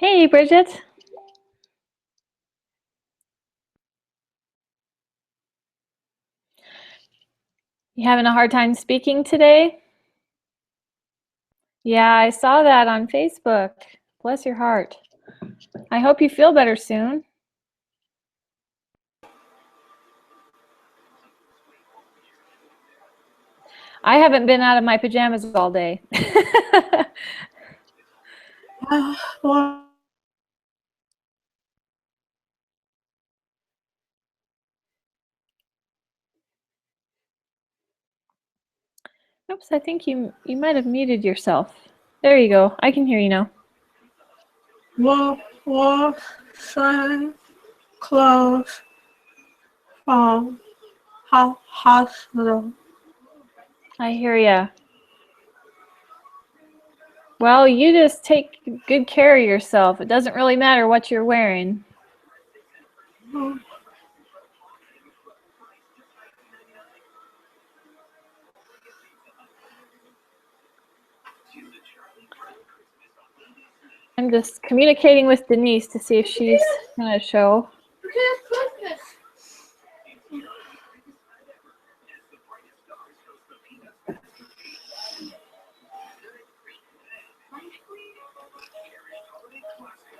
Hey, Bridget. You having a hard time speaking today? Yeah, I saw that on Facebook. Bless your heart. I hope you feel better soon. I haven't been out of my pajamas all day. Well, Oops, I think you might have muted yourself. There you go. I can hear you now. walk, sign, close, from hospital. I hear ya. Well, you just take good care of yourself. It doesn't really matter what you're wearing. I'm just communicating with Denise to see if she's gonna show.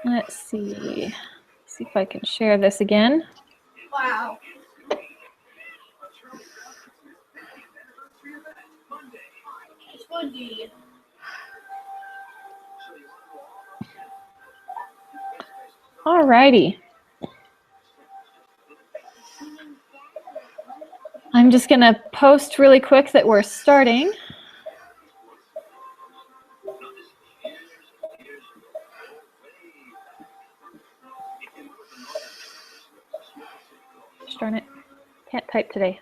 Let's see. See if I can share this again. Wow. It's funny. Alrighty. I'm just gonna post really quick that we're starting. Gosh darn it. Can't type today.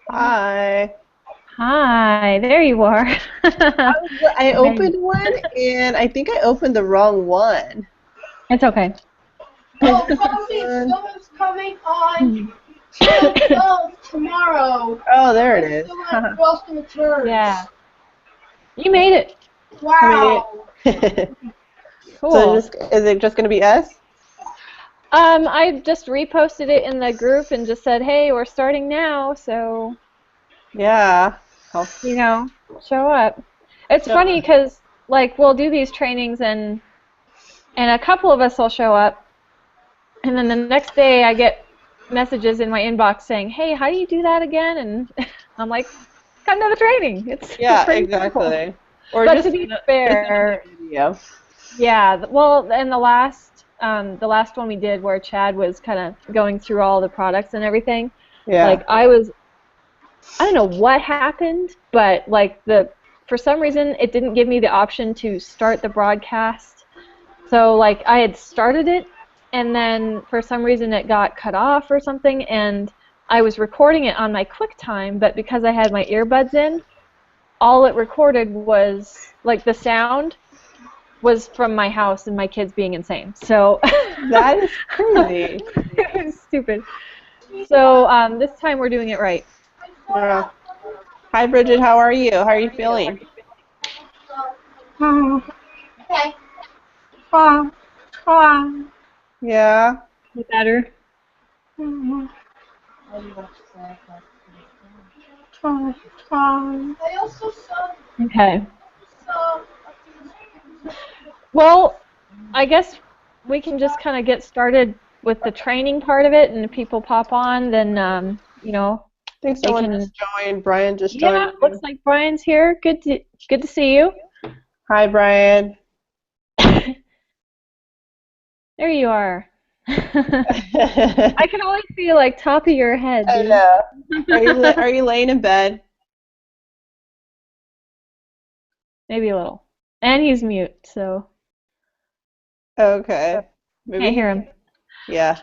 Hi. Hi, there you are. I opened one and I think I opened the wrong one. It's okay. Oh, someone's coming on 12 tomorrow. Oh, there it is. Someone crossed in the church. Yeah. You made it. Wow. Cool. So is it just going to be us? I just reposted it in the group and just said, hey, we're starting now, so Yeah. you know, show up. It's funny because like we'll do these trainings and a couple of us will show up, and then the next day I get messages in my inbox saying, hey, how do you do that again? And I'm like, come to the training. It's pretty exactly. simple. Or But just to be fair, video. yeah, well, and the last one we did where Chad was kind of going through all the products and everything, Yeah. like I don't know what happened, but like for some reason it didn't give me the option to start the broadcast. So like I had started it and then for some reason it got cut off or something, and I was recording it on my QuickTime, but because I had my earbuds in, all it recorded was like the sound was from my house and my kids being insane. So That is crazy. it was stupid. So this time we're doing it right. Yeah. Hi, Bridget. How are you? How are you feeling? Okay. Yeah. Better. I also saw Okay. Well, I guess we can just kind of get started with the training part of it, and if people pop on, then you know, I think they someone can. just joined. Brian just joined. Yeah, looks like Brian's here. Good to see you. Hi, Brian. There you are. I can only see like top of your head, I dude. know. Are you laying in bed? Maybe a little. And he's mute, so Okay. Maybe can't hear him. Yeah.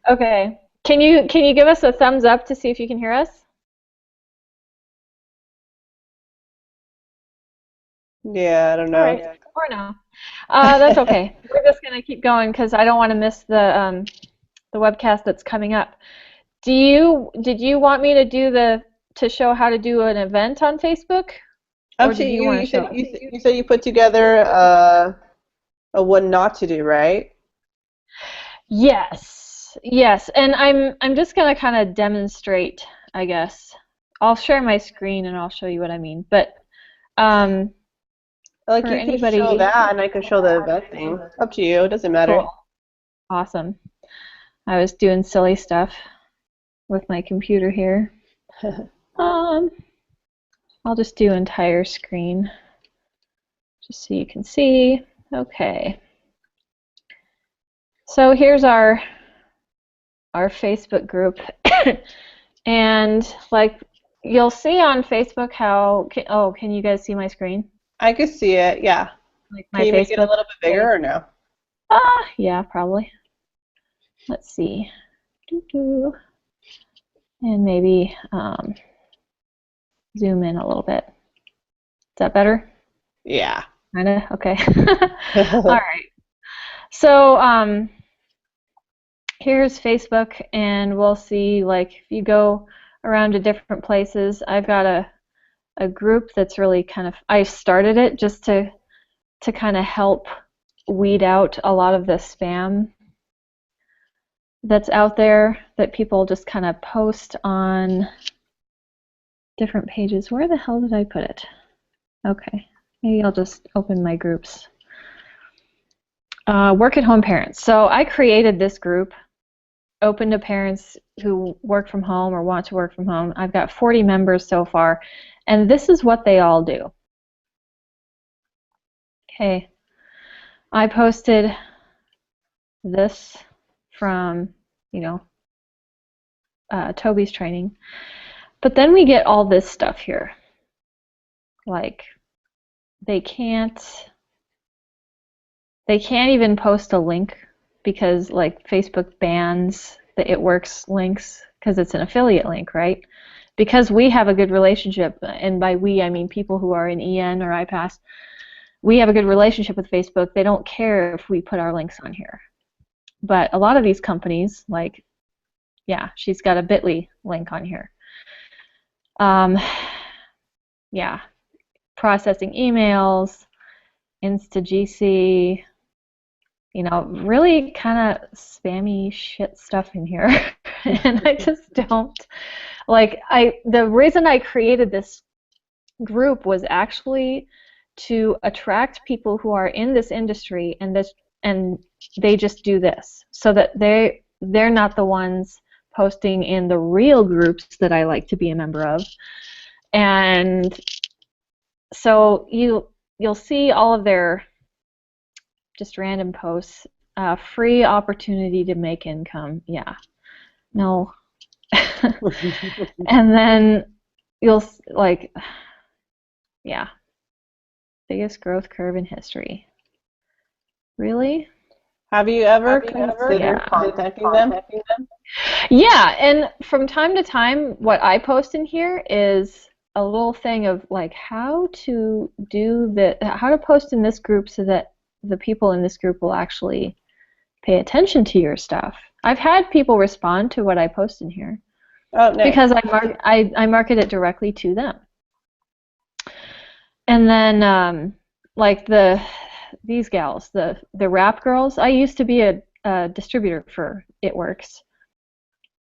Okay. Can you give us a thumbs up to see if you can hear us? Yeah, I don't All know. right. Or no. That's okay. We're just gonna keep going because I don't want to miss the webcast that's coming up. Did you want me to to show how to do an event on Facebook, or did Actually, you you want to you show said it? you put together a what not to do, right? Yes. Yes. And I'm just gonna kind of demonstrate, I guess. I'll share my screen and I'll show you what I mean. But um, Like for you can show anybody, that, and I can show the event thing. Up to you. It doesn't matter. cool. Awesome. I was doing silly stuff with my computer here. Um, I'll just do entire screen just so you can see. Okay. So here's our Facebook group. And like you'll see on Facebook oh, can you guys see my screen? I can see it. Yeah. Like Can my you make it a Facebook little bit bigger page? or no? Yeah, probably. Let's see. Doo-doo. And maybe zoom in a little bit. Is that better? Yeah. Kinda? Okay. All right. So here's Facebook, and we'll see, like, if you go around to different places, I've got a group that's really kind of, I started it just to kind of help weed out a lot of the spam that's out there that people just kind of post on different pages. Where the hell did I put it? Okay, maybe I'll just open my groups. Work at home parents. So I created this group open to parents who work from home or want to work from home. I've got 40 members so far, and this is what they all do. Okay, I posted this from, you know, Toby's training, but then we get all this stuff here. Like they can't even post a link because like Facebook bans the It Works links because it's an affiliate link, right? Because we have a good relationship, and by we I mean people who are in EN or IPASS, we have a good relationship with Facebook. They don't care if we put our links on here. But a lot of these companies, like, yeah, she's got a bit.ly link on here. Yeah, processing emails, InstaGC, you know, really kind of spammy shit stuff in here. And I just don't like the reason I created this group was actually to attract people who are in this industry and they just do this so that they're not the ones posting in the real groups that I like to be a member of. And so you'll see all of their just random posts. Free opportunity to make income. Yeah. No. And then you'll like, yeah, biggest growth curve in history. Really? Have you ever considered Yeah. contacting them? Yeah, and from time to time, what I post in here is a little thing of like how to how to post in this group so that the people in this group will actually pay attention to your stuff. I've had people respond to what I post in here Oh, nice. because I market it directly to them. And then like these gals, the rap girls, I used to be a distributor for It Works.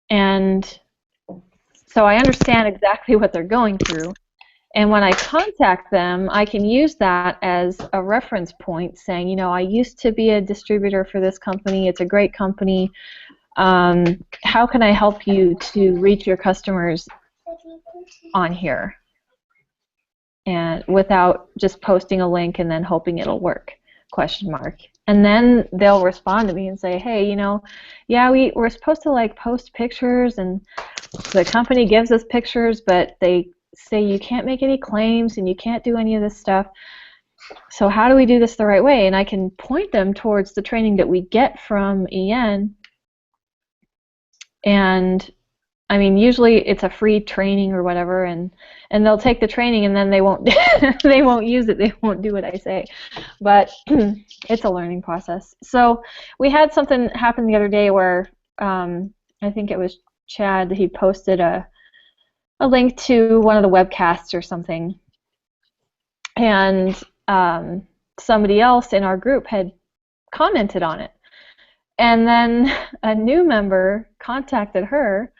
And so I understand exactly what they're going through. And when I contact them, I can use that as a reference point saying, you know, I used to be a distributor for this company. It's a great company. How can I help you to reach your customers on here? And without just posting a link and then hoping it'll work, question mark. And then they'll respond to me and say, hey, you know, yeah, we're supposed to like post pictures and the company gives us pictures, but they say you can't make any claims and you can't do any of this stuff. So how do we do this the right way? And I can point them towards the training that we get from EN And I mean, usually it's a free training or whatever, and they'll take the training and then they won't they won't use it. They won't do what I say. But it's a learning process. So we had something happen the other day where I think it was Chad. He posted a link to one of the webcasts or something, and somebody else in our group had commented on it. And then a new member contacted her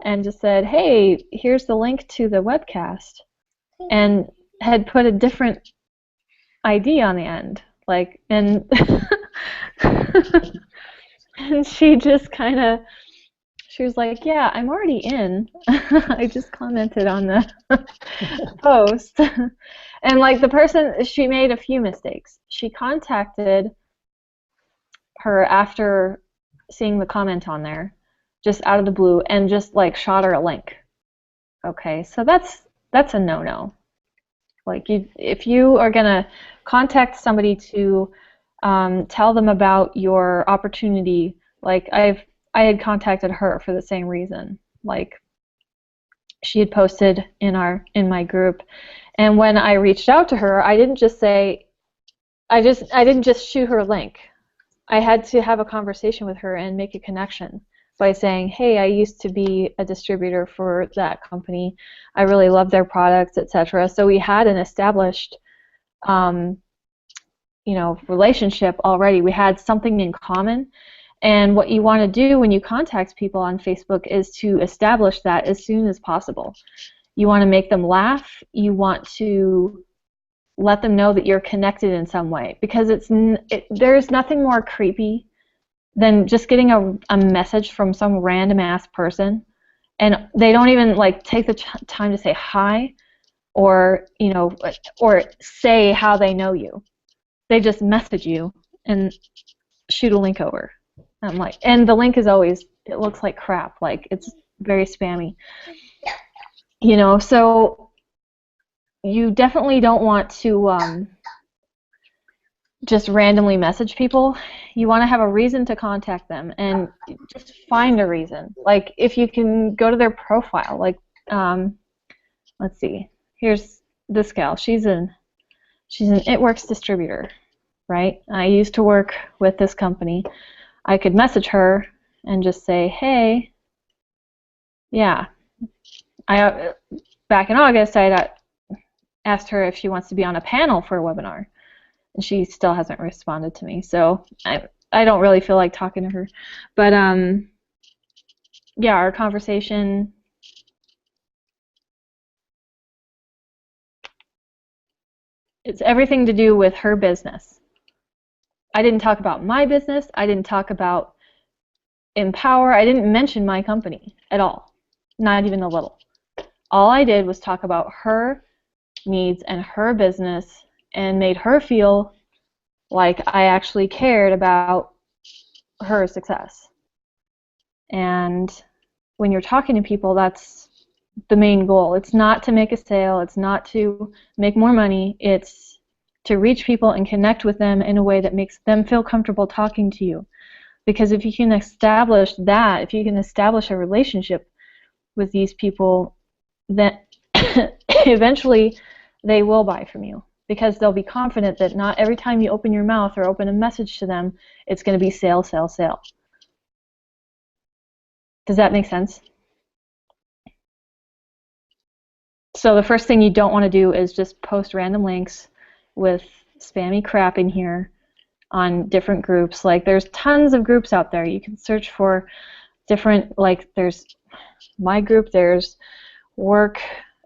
and just said, hey, here's the link to the webcast, and had put a different ID on the end. Like, and and she just kind of, she was like, yeah, I'm already in. I just commented on the post. And like the person, she made a few mistakes. She contacted her after seeing the comment on there, just out of the blue, and just like shot her a link. Okay, so that's a no-no. Like, if you are gonna contact somebody to tell them about your opportunity, like I had contacted her for the same reason. Like, she had posted in my group, and when I reached out to her, I didn't just say, I didn't just shoot her a link. I had to have a conversation with her and make a connection by saying, hey, I used to be a distributor for that company. I really love their products, etc. So we had an established relationship already. We had something in common. And what you want to do when you contact people on Facebook is to establish that as soon as possible. You want to make them laugh. You want to let them know that you're connected in some way, because there's nothing more creepy than just getting a message from some random ass person, and they don't even like take the time to say hi, or or say how they know you. They just message you and shoot a link over. I'm like, and the link is always, it looks like crap, like it's very spammy, so you definitely don't want to just randomly message people. You want to have a reason to contact them, and just find a reason. Like, if you can go to their profile, like, let's see, here's this gal. She's an It Works distributor, right? I used to work with this company. I could message her and just say, hey, yeah, back in August, I had asked her if she wants to be on a panel for a webinar, and she still hasn't responded to me. So I don't really feel like talking to her. But yeah, our conversation, it's everything to do with her business. I didn't talk about my business. I didn't talk about Empower. I didn't mention my company at all, not even a little. All I did was talk about her needs and her business, and made her feel like I actually cared about her success. And when you're talking to people, that's the main goal. It's not to make a sale. It's not to make more money. It's to reach people and connect with them in a way that makes them feel comfortable talking to you. Because if you can establish that, if you can establish a relationship with these people, then eventually they will buy from you, because they'll be confident that not every time you open your mouth or open a message to them, it's going to be sale, sale, sale. Does that make sense? So the first thing you don't want to do is just post random links with spammy crap in here on different groups. Like, there's tons of groups out there. You can search for different, like, there's my group, there's Work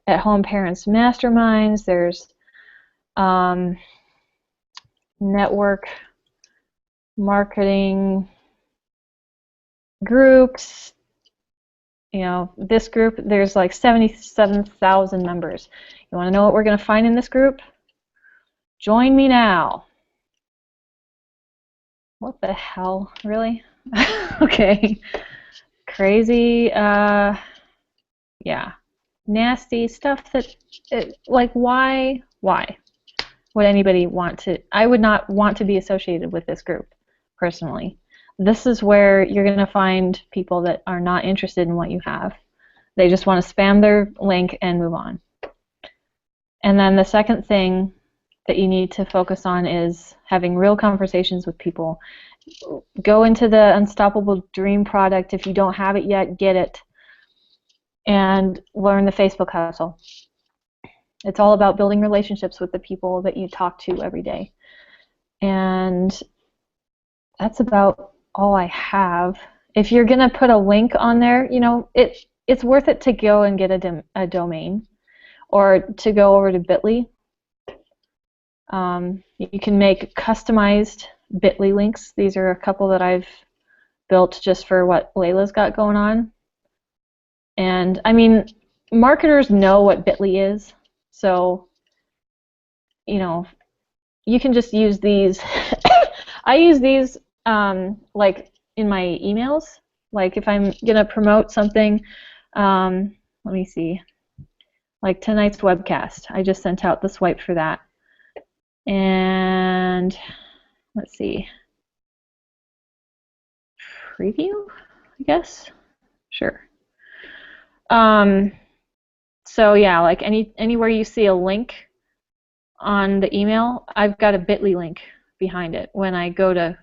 at Home Parents Masterminds, there's network marketing groups. This group, there's like 77,000 members. You want to know what we're going to find in this group? Join me now. What the hell? Really? Okay. Crazy. Yeah. Nasty stuff that, like, why would anybody want to? I would not want to be associated with this group, personally. this is where you're going to find people that are not interested in what you have. They just want to spam their link and move on. And then the second thing that you need to focus on is having real conversations with people. Go into the Unstoppable Dream product. If you don't have it yet, get it. And learn the Facebook hustle. It's all about building relationships with the people that you talk to every day. And that's about all I have. If you're going to put a link on there, you know, it's worth it to go and get a domain or to go over to Bitly. You can make customized Bitly links. These are a couple that I've built just for what Layla's got going on. And, I mean, marketers know what Bitly is. So, you know, you can just use these. I use these like in my emails. Like if I'm going to promote something, let me see, like tonight's webcast. I just sent out the swipe for that. And let's see, preview, I guess? Sure. So yeah, like anywhere you see a link on the email, I've got a Bitly link behind it. When I go to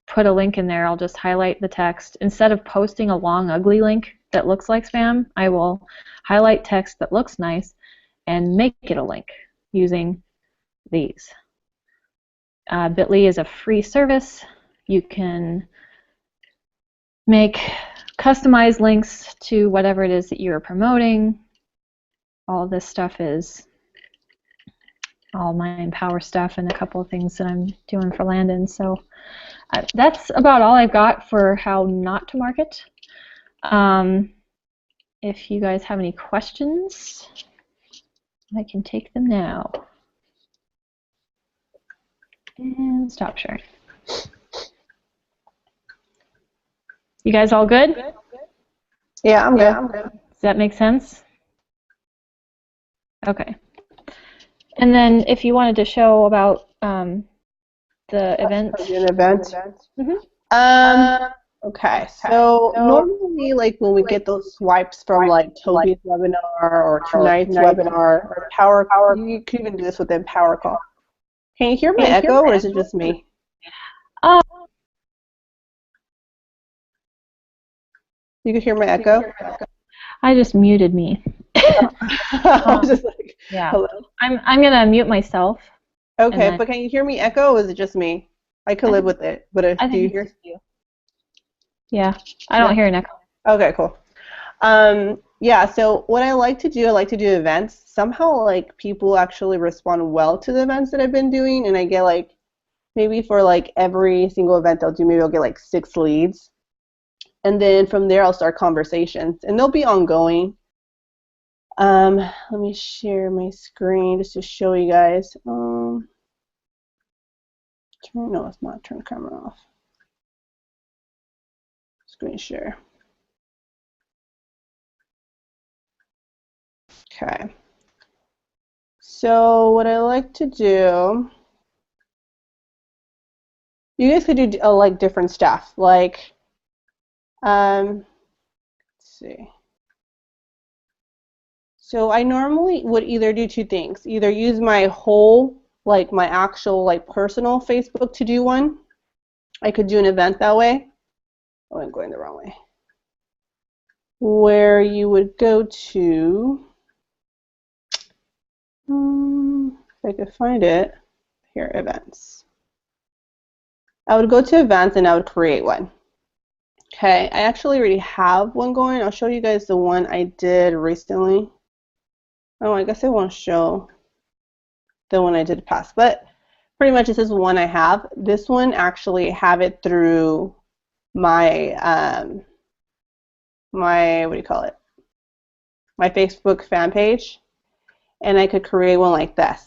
put a link in there, I'll just highlight the text. Instead of posting a long, ugly link that looks like spam, I will highlight text that looks nice and make it a link using these. Bitly is a free service. You can make customized links to whatever it is that you're promoting. All this stuff is all my Empower stuff and a couple of things that I'm doing for Landon. So that's about all I've got for how not to market. If you guys have any questions, I can take them now. And stop sharing. You guys all good? Yeah, I'm good. Does that make sense? Okay. And then if you wanted to show about the event. An event. Mm-hmm. Okay, so normally, like when we get those swipes from like Toby's webinar or tonight's webinar or Power, you can even do this with Empower Call. Can you hear my echo, or is it just me? You can hear my echo? I just muted me. I was just like, yeah. Hello? I'm gonna mute myself. Okay, but can you hear me echo, or is it just me? I could live with it, but do you hear? Yeah, I don't hear an echo. Okay, cool. Yeah, so what I like to do events. Somehow, like, people actually respond well to the events that I've been doing, and I get, like, maybe for, like, every single event they'll do, maybe I'll get, like, 6 leads. And then from there, I'll start conversations, and they'll be ongoing. Let me share my screen just to show you guys. No, it's not. Turn the camera off. Screen share. Okay. So what I like to do, you guys could do like different stuff. Like, let's see. So I normally would either do 2 things. Either use my whole, like my actual like personal Facebook to do one. I could do an event that way. Oh, I'm going the wrong way. Where you would go to, if I could find it, here, events. I would go to events and I would create one. Okay, I actually already have one going. I'll show you guys the one I did recently. Oh, I guess I won't show the one I did past, but pretty much this is one I have. This one actually have it through my my, what do you call it? My Facebook fan page, and I could create one like this.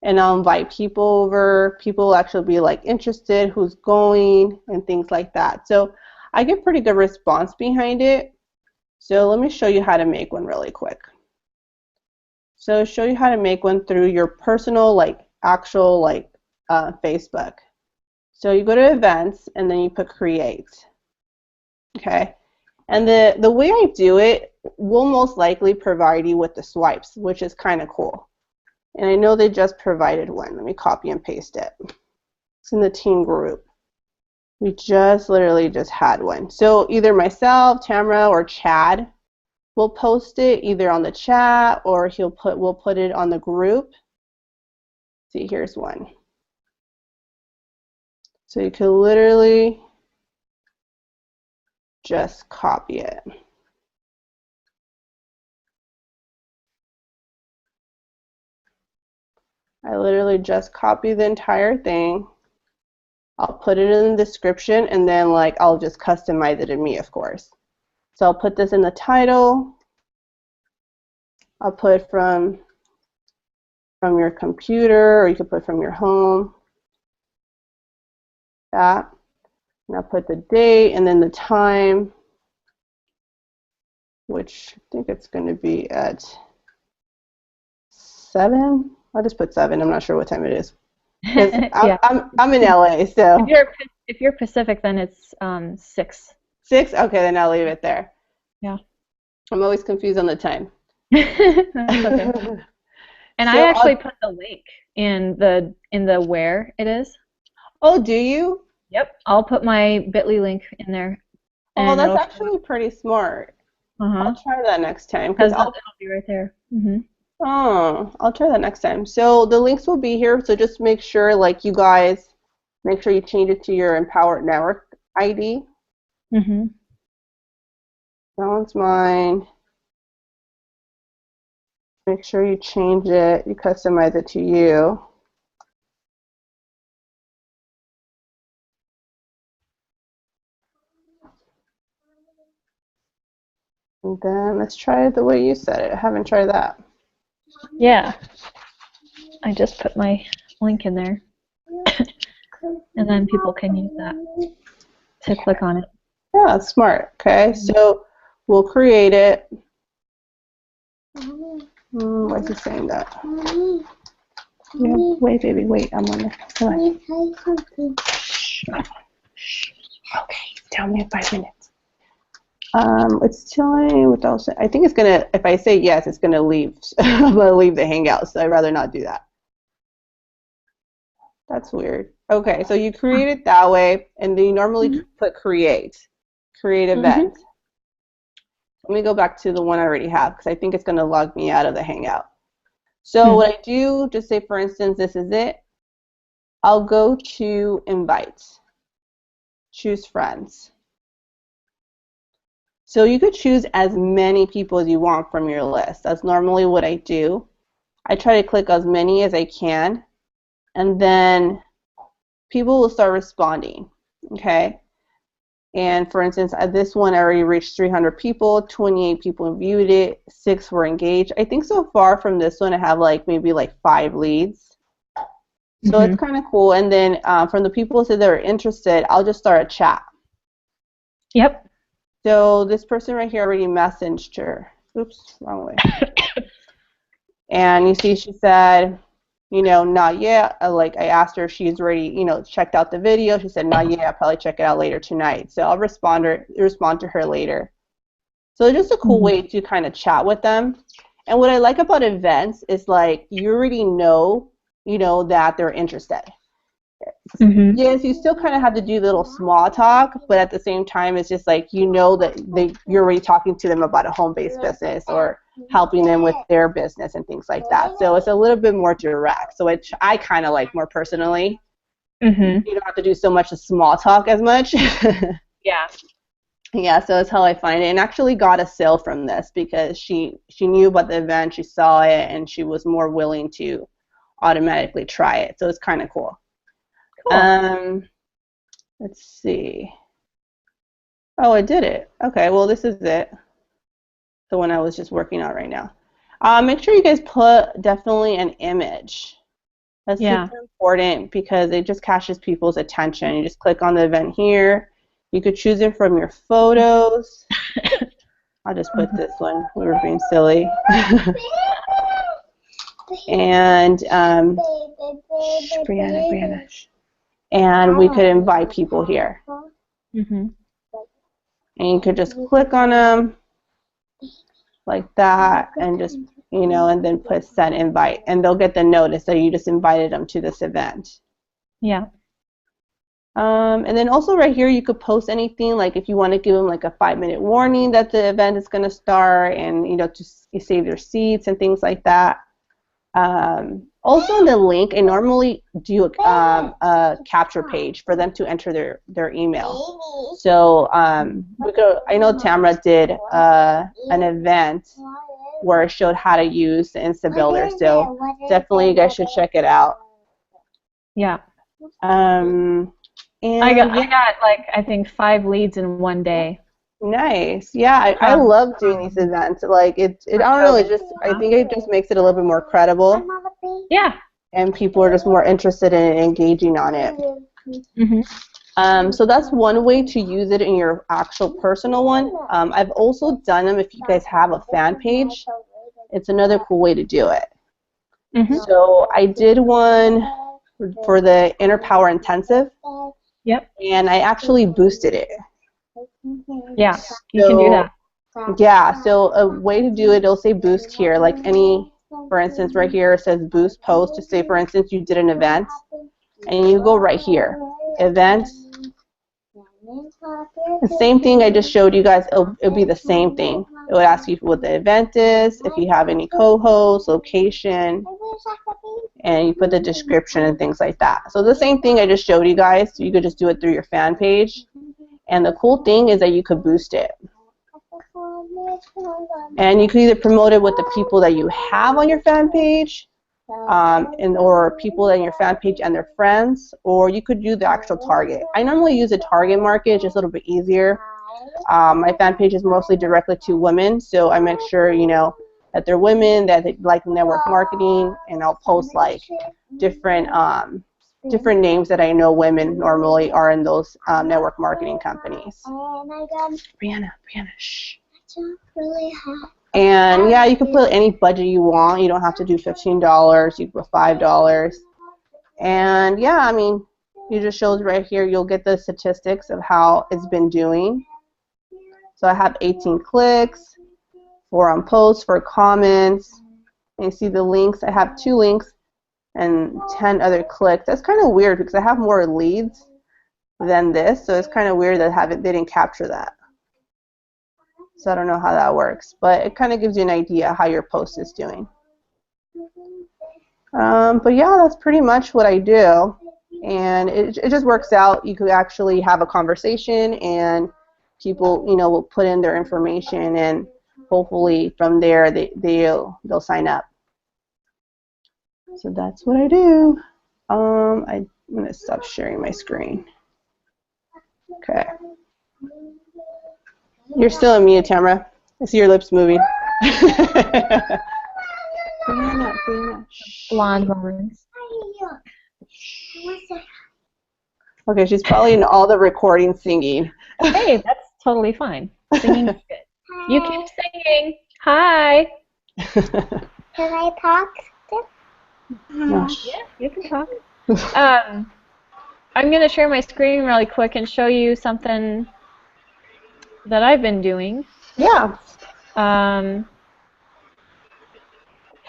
And I'll invite people over. People will actually be like interested, who's going, and things like that. So I get pretty good response behind it. So let me show you how to make one really quick. So show you how to make one through your personal, like actual, like Facebook. So you go to events and then you put create. Okay. And the way I do it will most likely provide you with the swipes, which is kind of cool. And I know they just provided one. Let me copy and paste it. It's in the team group. We just literally just had one. So either myself, Tamara, or Chad will post it either on the chat or we'll put it on the group. See, here's one. So you can literally just copy it. I literally just copy the entire thing. I'll put it in the description and then like I'll just customize it in me, of course. So I'll put this in the title. I'll put from your computer, or you can put from your home. That. And I'll put the date and then the time, which I think it's going to be at 7. I'll just put 7. I'm not sure what time it is. Yeah. I'm in LA, so. If you're Pacific, then it's 6. 6? Okay, then I'll leave it there. Yeah. I'm always confused on the time. That's okay. And So I actually put the link in the where it is. Oh, do you? Yep. I'll put my bit.ly link in there. Oh, that's actually pretty smart. I'll try that next time. Because it'll be right there. Mm-hmm. Oh, I'll try that next time. So the links will be here. So just make sure, like, you guys, make sure you change it to your Empowered Network ID. Mm-hmm. That one's mine. Make sure you change it. You customize it to you. And then let's try it the way you said it. I haven't tried that. Yeah. I just put my link in there. And then people can use that to click on it. Yeah, that's smart. Okay, so we'll create it. Why is he saying that? Yeah, wait, baby, wait. I'm on there. Come on. Okay, tell me in 5 minutes. It's telling without. I think it's gonna. If I say yes, it's gonna leave. I'm gonna leave the Hangout. So I'd rather not do that. That's weird. Okay, so you create it that way, and then you normally put create event. Let me go back to the one I already have because I think it's gonna log me out of the Hangout. So what I do, just say for instance, this is it. I'll go to invite. Choose friends. So you could choose as many people as you want from your list. That's normally what I do. I try to click as many as I can, and then people will start responding, okay? And for instance, at this one, I already reached 300 people, 28 people viewed it, 6 were engaged. I think so far from this one, I have like maybe like 5 leads. So it's kind of cool. And then from the people who said they were interested, I'll just start a chat. Yep. So this person right here already messaged her. Oops, wrong way. And you see she said, you know, not yet. Like I asked her if she's already, you know, checked out the video. She said, not yet. I'll probably check it out later tonight. So I'll respond to her later. So it's just a cool way to kind of chat with them. And what I like about events is like you already know, you know, that they're interested. Yes, you still kind of have to do little small talk, but at the same time, it's just like you know that you're already talking to them about a home-based business or helping them with their business and things like that. So it's a little bit more direct. So I kind of like more personally. You don't have to do so much of small talk as much. Yeah. Yeah, so that's how I find it. And actually got a sale from this because she knew about the event, she saw it, and she was more willing to automatically try it. So it's kind of cool. Cool. Let's see. Oh, I did it. Okay, well, this is it. The one I was just working on right now. Make sure you guys put definitely an image. That's super important because it just catches people's attention. You just click on the event here. You could choose it from your photos. I'll just put this one. We were being silly. And Brianna. and we could invite people here. Mm-hmm. And you could just click on them like that and just, you know, and then put send invite, and they'll get the notice that you just invited them to this event. Yeah. And then also right here you could post anything, like if you want to give them like a 5-minute warning that the event is going to start, and you know, to save their seats and things like that. Also in the link, I normally do a capture page for them to enter their email. So I know Tamara did an event where it showed how to use the Insta Builder, so definitely you guys should check it out. Yeah. And I got like, I think 5 leads in one day. Nice. Yeah, I love doing these events. Like I don't know, I think it just makes it a little bit more credible. Yeah. And people are just more interested in engaging on it. Mm-hmm. So that's one way to use it in your actual personal one. I've also done them if you guys have a fan page. It's another cool way to do it. Mm-hmm. So I did one for the Inner Power Intensive. Yep. And I actually boosted it. Yeah, you can do that. Yeah, so a way to do it, it'll say boost here, like for instance, right here it says boost post. To say, for instance, you did an event, and you go right here, event. The same thing I just showed you guys, it'll be the same thing. It would ask you what the event is, if you have any co-hosts, location, and you put the description and things like that. So the same thing I just showed you guys, you could just do it through your fan page. And the cool thing is that you could boost it. And you can either promote it with the people that you have on your fan page, or people in your fan page and their friends, or you could do the actual target. I normally use a target market, just a little bit easier. My fan page is mostly directly to women, so I make sure, you know, that they're women, that they like network marketing, and I'll post like different names that I know women normally are in those network marketing companies. Brianna, shh. And yeah, you can put any budget you want. You don't have to do $15. You can put $5. And yeah, I mean, it just shows right here. You'll get the statistics of how it's been doing. So I have 18 clicks, 4 on posts, 4 comments. And you see the links. I have 2 links and 10 other clicks. That's kind of weird because I have more leads than this. So it's kind of weird that they didn't capture that. So I don't know how that works, but it kind of gives you an idea how your post is doing. But yeah, that's pretty much what I do, and it just works out. You could actually have a conversation, and people, you know, will put in their information, and hopefully from there they'll sign up. So that's what I do. I'm gonna stop sharing my screen. Okay. You're still on mute, Tamara. I see your lips moving. Brianna. Blonde moments. Okay, she's probably in all the recordings singing. Hey, that's totally fine. Singing is good. You keep singing. Hi. Can I talk? No. Yeah, you can talk. I'm going to share my screen really quick and show you something that I've been doing. Yeah.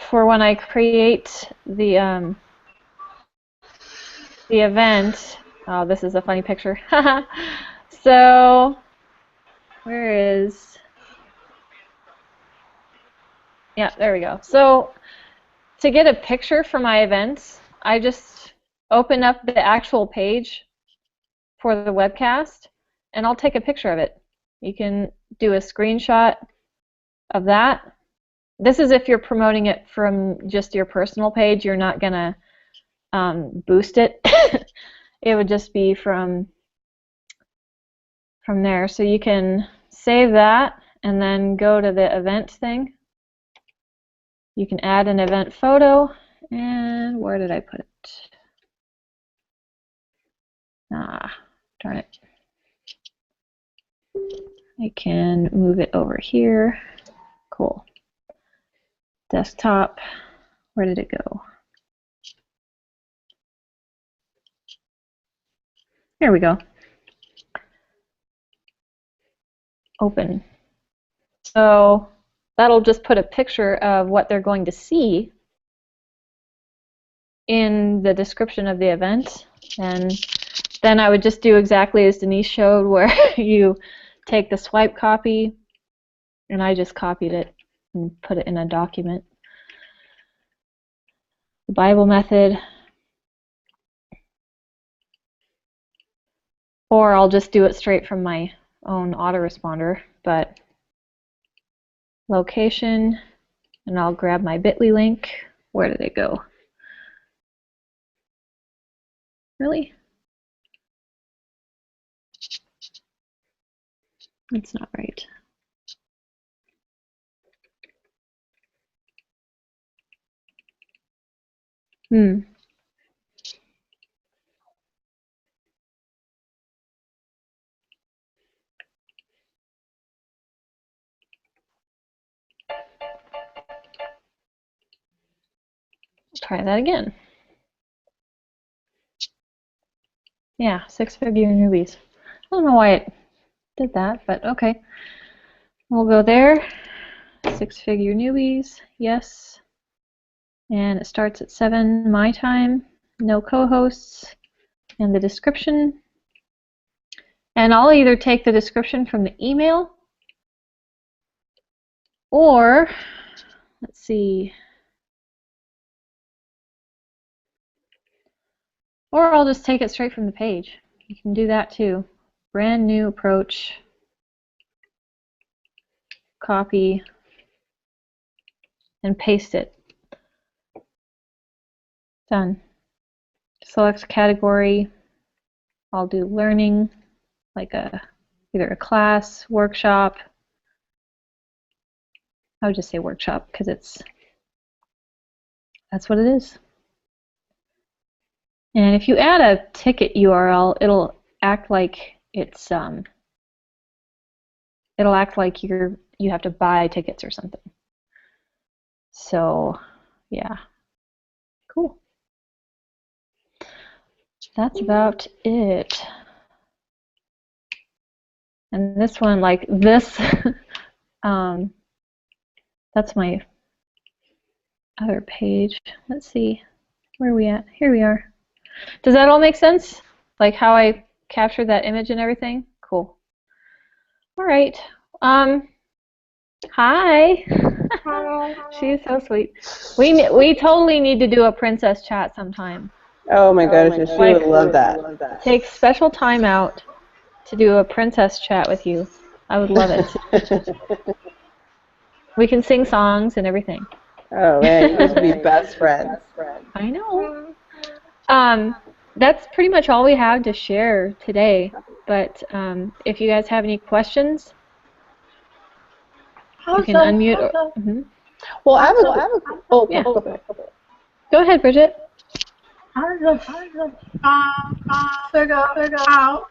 For when I create the event. Oh, this is a funny picture. So, where is... Yeah, there we go. So, to get a picture for my events, I just open up the actual page for the webcast, and I'll take a picture of it. You can do a screenshot of that. This is if you're promoting it from just your personal page. You're not going to boost it. It would just be from there. So you can save that and then go to the event thing. You can add an event photo, and where did I put it? Ah, darn it. I can move it over here. Cool. Desktop, where did it go? Here we go. Open. So that'll just put a picture of what they're going to see in the description of the event. And then I would just do exactly as Denise showed, where you take the swipe copy, and I just copied it and put it in a document. The Bible method. Or I'll just do it straight from my own autoresponder, but location, and I'll grab my bit.ly link. Where did it go? Really? That's not right. Try that again. Yeah, 6-figure newbies. I don't know why it did that, but okay. We'll go there. 6-figure newbies, yes. And it starts at 7 my time. No co-hosts. And the description. And I'll either take the description from the email, or, let's see, or I'll just take it straight from the page. You can do that too. Brand new approach, copy, and paste it. Done. Select category. I'll do learning, like either a class, workshop. I would just say workshop because that's what it is. And if you add a ticket URL, it'll act like it's it'll act like you have to buy tickets or something. So yeah, cool. That's about it. And this one, like this, that's my other page. Let's see, where are we at? Here we are. Does that all make sense? Like how I captured that image and everything? Cool. All right. Hi. Hi. She's so sweet. We totally need to do a princess chat sometime. Oh my goodness, she would love that. Take special time out to do a princess chat with you. I would love it. We can sing songs and everything. Oh man, you guys would be best friends. I know. That's pretty much all we have to share today. But if you guys have any questions, you can unmute. Well, I have a. Oh, yeah. Go ahead, Bridget. I just figure out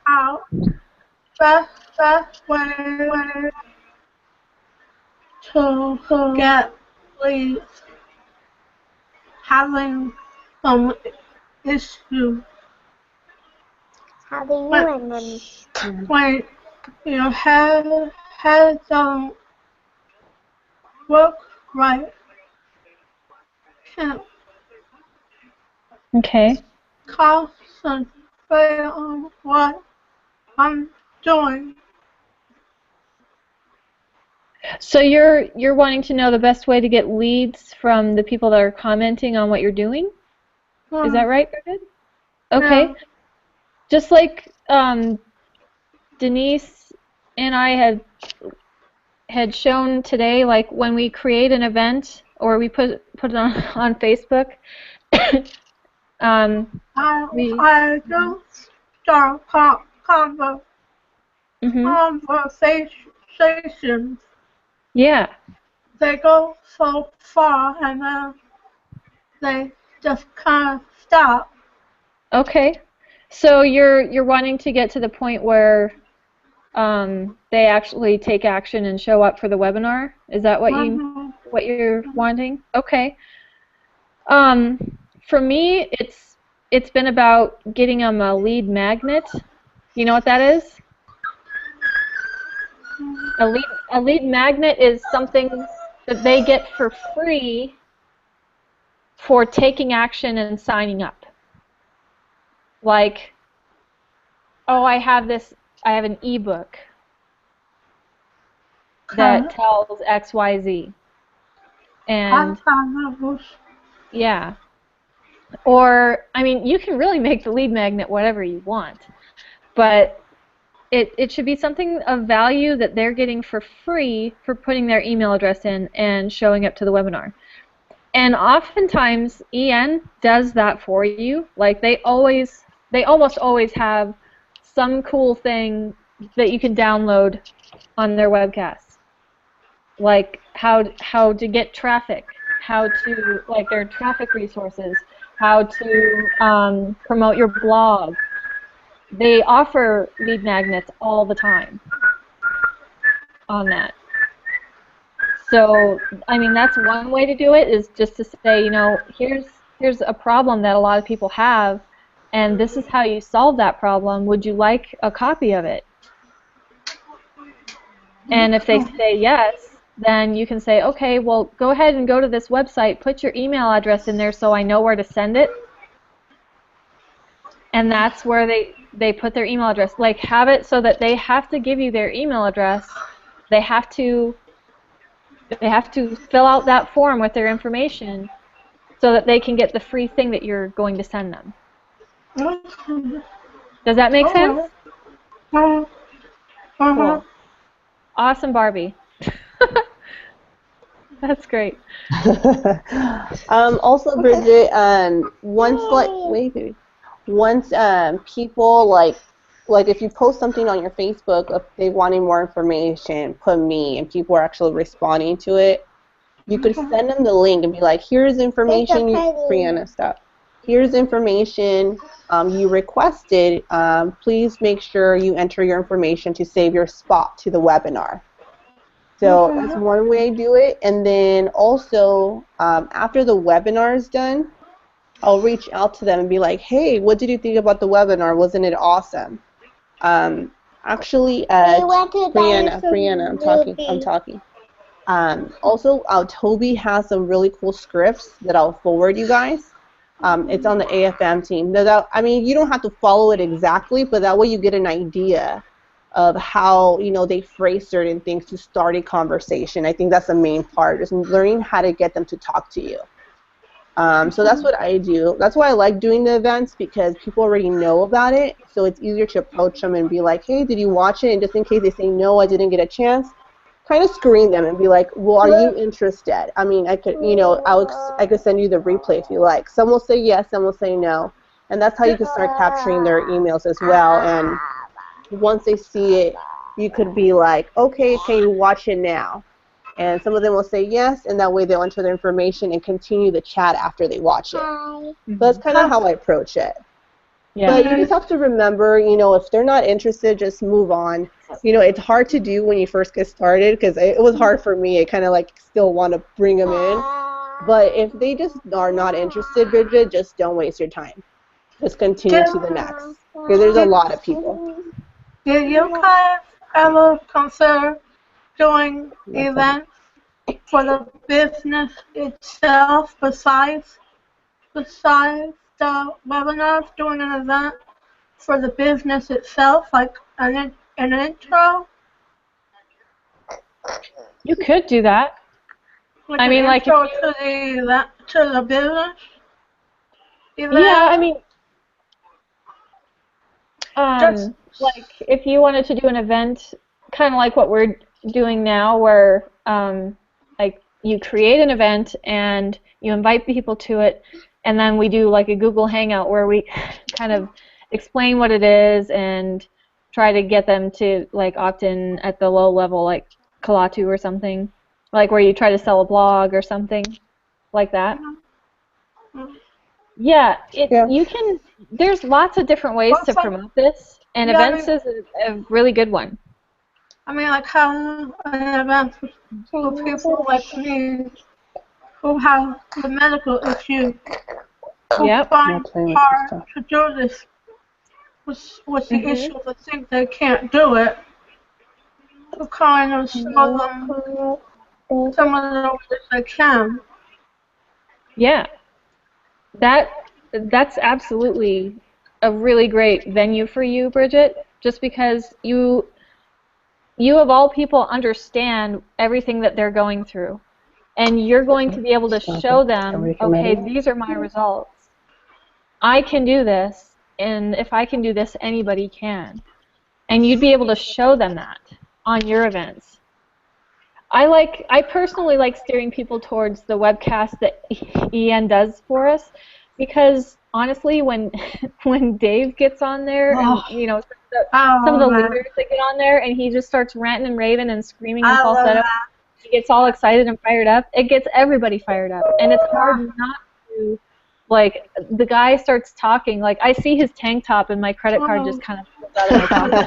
best way to get leads, having some issue. When your head don't work right, can't Okay. concentrate on what I'm doing. So you're wanting to know the best way to get leads from the people that are commenting on what you're doing? Is that right, Bridget? Okay. Yeah. Just like Denise and I had shown today, like when we create an event or we put it on Facebook, I don't start conversations. Yeah. They go so far and then they just kind of stop. Okay. So you're wanting to get to the point where they actually take action and show up for the webinar? Is that what you're wanting? Okay. For me, it's been about getting them a lead magnet You know what that is? A lead magnet is something that they get for free for taking action and signing up. Like, oh, I have an ebook that tells XYZ. And yeah. Or, I mean, you can really make the lead magnet whatever you want, but it should be something of value that they're getting for free for putting their email address in and showing up to the webinar. And oftentimes, EN does that for you. Like they almost always have some cool thing that you can download on their webcast, like how to get traffic, how to like their traffic resources, how to promote your blog. They offer lead magnets all the time on that. So, I mean, that's one way to do it, is just to say, you know, here's a problem that a lot of people have, and this is how you solve that problem. Would you like a copy of it? And if they say yes, then you can say, okay, well, go ahead and go to this website, put your email address in there so I know where to send it. And that's where they put their email address. Like, have it so that they have to give you their email address. They have to fill out that form with their information so that they can get the free thing that you're going to send them. Does that make sense? Cool. Awesome, Barbie. That's great. Also, Bridget, once people like if you post something on your Facebook, if they wanted more information, put me, and people are actually responding to it, you could send them the link and be like, here's information, Brianna, stop. Here's information you requested. Please make sure you enter your information to save your spot to the webinar. So that's one way to do it. And then also, after the webinar is done, I'll reach out to them and be like, hey, what did you think about the webinar? Wasn't it awesome? Actually, Brianna, I'm talking. Also, Toby has some really cool scripts that I'll forward you guys. It's on the AFM team. Now, I mean, you don't have to follow it exactly, but that way you get an idea of how, you know, they phrase certain things to start a conversation. I think that's the main part, is learning how to get them to talk to you. So that's what I do. That's why I like doing the events, because people already know about it, so it's easier to approach them and be like, hey, did you watch it? And just in case they say, no, I didn't get a chance, kind of screen them and be like, well, are you interested? I mean, I could, you know, I could send you the replay if you like. Some will say yes, some will say no. And that's how you can start capturing their emails as well. And once they see it, you could be like, okay, can you watch it now? And some of them will say yes, and that way they'll enter their information and continue the chat after they watch it. So that's kind of how I approach it. Yeah. But you just have to remember, you know, if they're not interested, just move on. You know, it's hard to do when you first get started, because it was hard for me. I kind of like still want to bring them in. But if they just are not interested, Bridget, just don't waste your time. Just continue to the next, because there's a lot of people. Did you guys ever consider doing events for the business itself besides the webinars, doing an event for the business itself, like an intro? You could do that. Like I mean, like intro to the business event? Yeah, I mean, like if you wanted to do an event, kind of like what we're doing now, where like you create an event and you invite people to it, and then we do like a Google Hangout where we kind of explain what it is and try to get them to like opt in at the low level, like Kalatu or something, like where you try to sell a blog or something like that. Yeah, you can. There's lots of different ways to promote this, and events is a really good one. I mean, like how an event for people like me who have the medical issue, who find hard to do this with the Mhm. issue that think they can't do it, to kind of show them some of the ways they can. Yeah. That's absolutely a really great venue for you, Bridget, just because you of all people understand everything that they're going through. And you're going to be able to show them, okay, these are my results. I can do this, and if I can do this, anybody can. And you'd be able to show them that on your events. I personally like steering people towards the webcast that Ian does for us because honestly, when when Dave gets on there and Oh, some of I the love that. leaders that get on there and he just starts ranting and raving and screaming in I love falsetto, that. he gets all excited and fired up. It gets everybody fired up, and it's hard not to. Like the guy starts talking, like I see his tank top and my credit card just Oh, kind of pulls out of my pocket.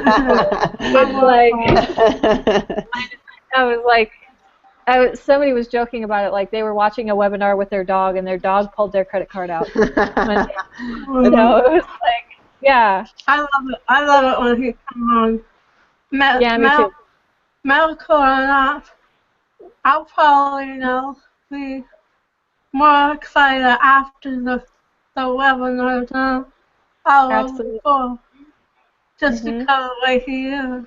I It's love like that. I was like somebody was joking about it, like they were watching a webinar with their dog, and their dog pulled their credit card out. When, it was like, yeah, I love it. I love it when he comes on. yeah, me too. Medical or not, I'll probably, be more excited after the webinar than I was Absolutely. before, just Mhm. because of the way he is.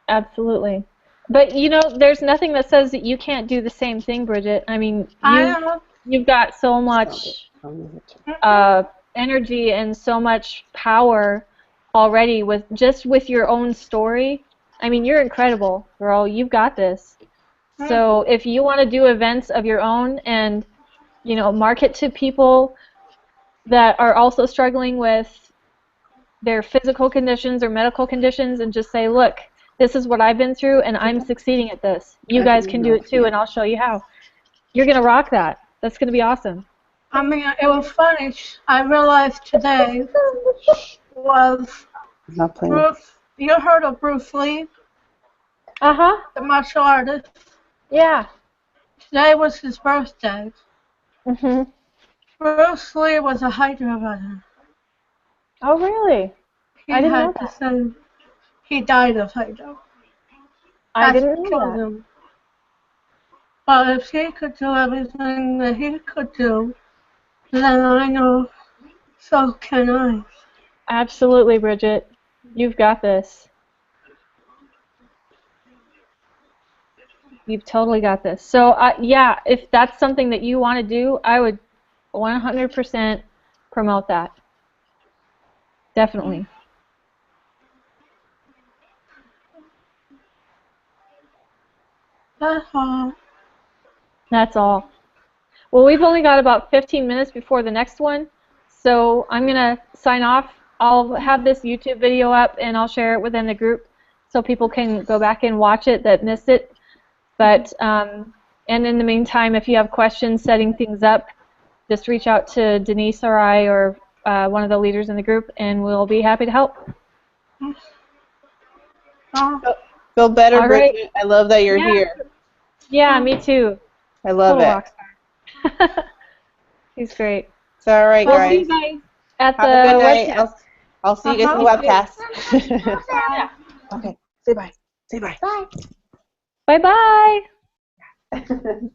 Absolutely. But there's nothing that says that you can't do the same thing, Bridget. I mean, I you've am. you've got so much uh, energy and so much power already with your own story. I mean, you're incredible, girl. You've got this. So if you want to do events of your own and market to people that are also struggling with their physical conditions or medical conditions and just say, look, this is what I've been through and I'm succeeding at this. You guys can do it too and I'll show you how. You're going to rock that. That's going to be awesome. I mean, it was funny. I realized today was Not playing. Bruce. You heard of Bruce Lee, Uh-huh. the martial artist? Yeah. Today was his birthday. Mhm. Bruce Lee was a Hydra veteran. Oh, really? I He didn't know had to that. say he died of Hydra. I That's didn't what know killed that. him. But if he could do everything that he could do, then I know so can I. Absolutely, Bridget. You've got this. You've totally got this. So, yeah, if that's something that you want to do, I would 100% promote that. Definitely. That's all. That's all. Well, we've only got about 15 minutes before the next one, so I'm going to sign off. I'll have this YouTube video up and I'll share it within the group so people can go back and watch it that missed it. But, and in the meantime, if you have questions setting things up, just reach out to Denise or I or one of the leaders in the group, and we'll be happy to help. Oh, Feel better, All right. Bridget. I love that you're Yeah. here. Yeah, me too. I love Total it. rock star. He's great. It's all right, We'll see guys. you guys at the Have a good night. webcast. I'll see you guys in the You too. webcast. Yeah. Okay. Say bye. Say bye. Bye-bye. Bye.